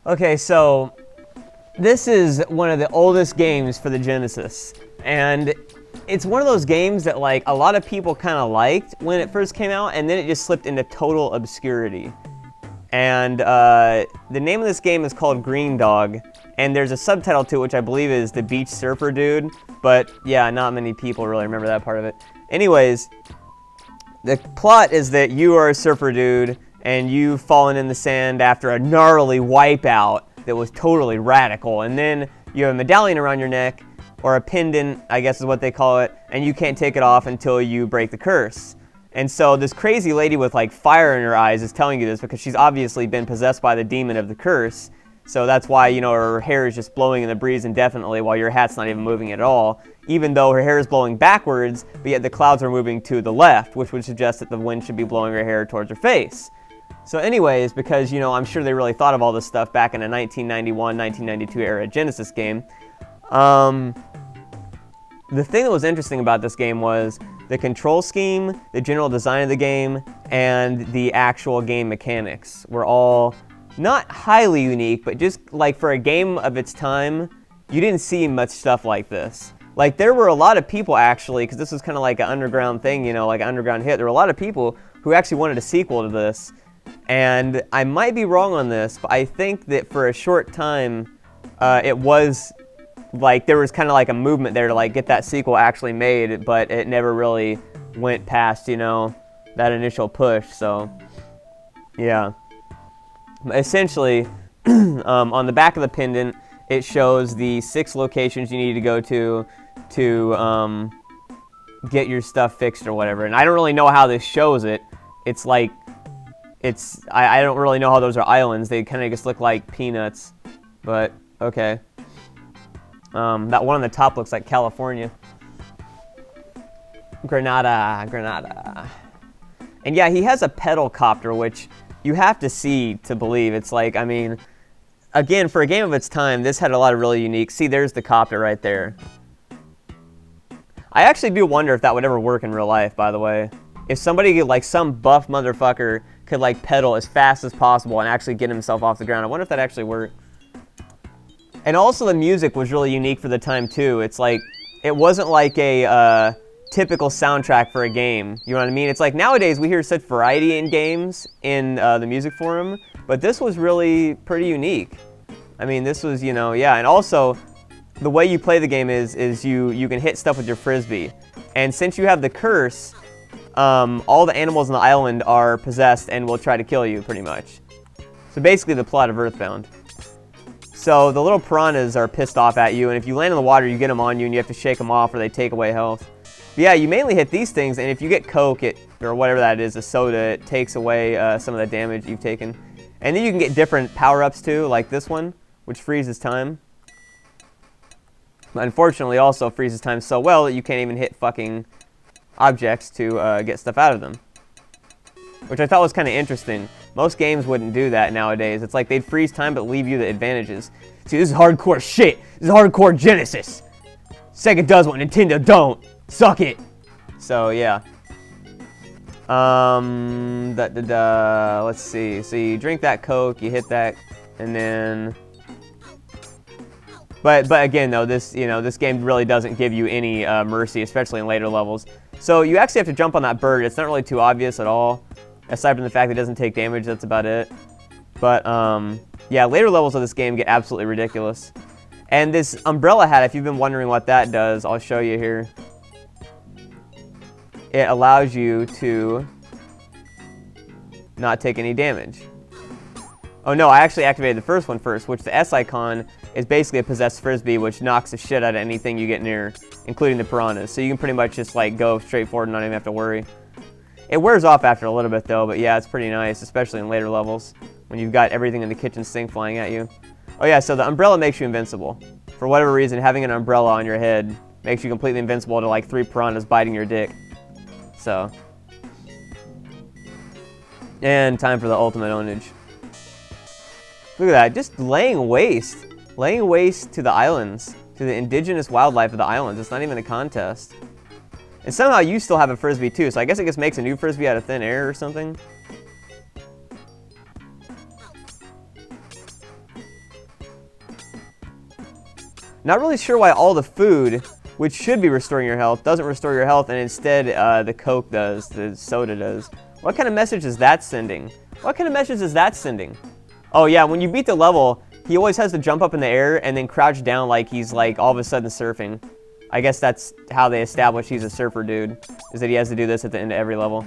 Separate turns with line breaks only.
Okay, so this is one of the oldest games for the Genesis, and it's one of those games that like a lot of people kind of liked when it first came out, and then it just slipped into total obscurity. And the name of this game is called Greendog, and there's a subtitle to it which I believe is The Beach Surfer Dude, but yeah, not many people really remember that part of it. Anyways, the plot is that you are a surfer dude, and you've fallen in the sand after a gnarly wipeout that was totally radical, and then you have a medallion around your neck, or a pendant, I guess is what they call it, and you can't take it off until you break the curse. And so this crazy lady with like fire in her eyes is telling you this because she's obviously been possessed by the demon of the curse. So that's why, you know, her hair is just blowing in the breeze indefinitely while your hat's not even moving at all, even though her hair is blowing backwards, but yet the clouds are moving to the left, which would suggest that the wind should be blowing her hair towards her face. So anyways, because, you know, I'm sure they really thought of all this stuff back in a 1991, 1992 era Genesis game, the thing that was interesting about this game was the control scheme, the general design of the game, and the actual game mechanics were all not highly unique, but just like for a game of its time, you didn't see much stuff like this. Like there were a lot of people actually, because this was kind of like an underground thing, you know, like an underground hit. There were a lot of people who actually wanted a sequel to this. And I might be wrong on this, but I think that for a short time, it was like there was kind of like a movement there to like get that sequel actually made, but it never really went past, you know, that initial push. So yeah, essentially on the back of the pendant it shows the 6 locations you need to go to get your stuff fixed or whatever. And I don't really know how this shows it. It's like I don't really know how those are islands. They kind of just look like peanuts, but okay. That one on the top looks like California. Granada. And yeah, he has a pedal copter, which you have to see to believe. It's like, I mean, again, for a game of its time, this had a lot of really unique... See, there's the copter right there. I actually do wonder if that would ever work in real life, by the way. If somebody, like some buff motherfucker, could like pedal as fast as possible and actually get himself off the ground. I wonder if that actually worked. And also the music was really unique for the time too. It's like, it wasn't like a typical soundtrack for a game. You know what I mean? It's like nowadays we hear such variety in games in the music forum, but this was really pretty unique. I mean, this was, you know, yeah. And also, the way you play the game is you can hit stuff with your frisbee. And since you have the curse, all the animals on the island are possessed and will try to kill you, pretty much. So basically the plot of Earthbound. So the little piranhas are pissed off at you, and if you land in the water, you get them on you, and you have to shake them off, or they take away health. But yeah, you mainly hit these things, and if you get Coke, or whatever that is, a soda, it takes away some of the damage you've taken. And then you can get different power-ups too, like this one, which freezes time. But unfortunately, also freezes time so well that you can't even hit fucking objects to get stuff out of them. Which I thought was kind of interesting. Most games wouldn't do that nowadays. It's like they'd freeze time but leave you the advantages. See, this is hardcore shit. This is hardcore Genesis. Sega does what Nintendo don't. Suck it. So, yeah. Let's see. So you drink that Coke, you hit that, and then... But again, though, this game really doesn't give you any mercy, especially in later levels. So you actually have to jump on that bird. It's not really too obvious at all. Aside from the fact that it doesn't take damage, that's about it. But, yeah, later levels of this game get absolutely ridiculous. And this umbrella hat, if you've been wondering what that does, I'll show you here. It allows you to not take any damage. Oh no, I actually activated the first one first, which the S icon is basically a possessed frisbee, which knocks the shit out of anything you get near, including the piranhas. So you can pretty much just like go straight forward and not even have to worry. It wears off after a little bit though, but yeah, it's pretty nice, especially in later levels, when you've got everything in the kitchen sink flying at you. Oh yeah, so the umbrella makes you invincible. For whatever reason, having an umbrella on your head makes you completely invincible to like 3 piranhas biting your dick. So. And time for the ultimate ownage. Look at that, just laying waste. Laying waste to the islands, to the indigenous wildlife of the islands. It's not even a contest. And somehow you still have a frisbee too, so I guess it just makes a new frisbee out of thin air or something. Not really sure why all the food, which should be restoring your health, doesn't restore your health, and instead the Coke does, the soda does. What kind of message is that sending? What kind of message is that sending? Oh yeah, when you beat the level, he always has to jump up in the air and then crouch down like he's like all of a sudden surfing. I guess that's how they establish he's a surfer dude, is that he has to do this at the end of every level.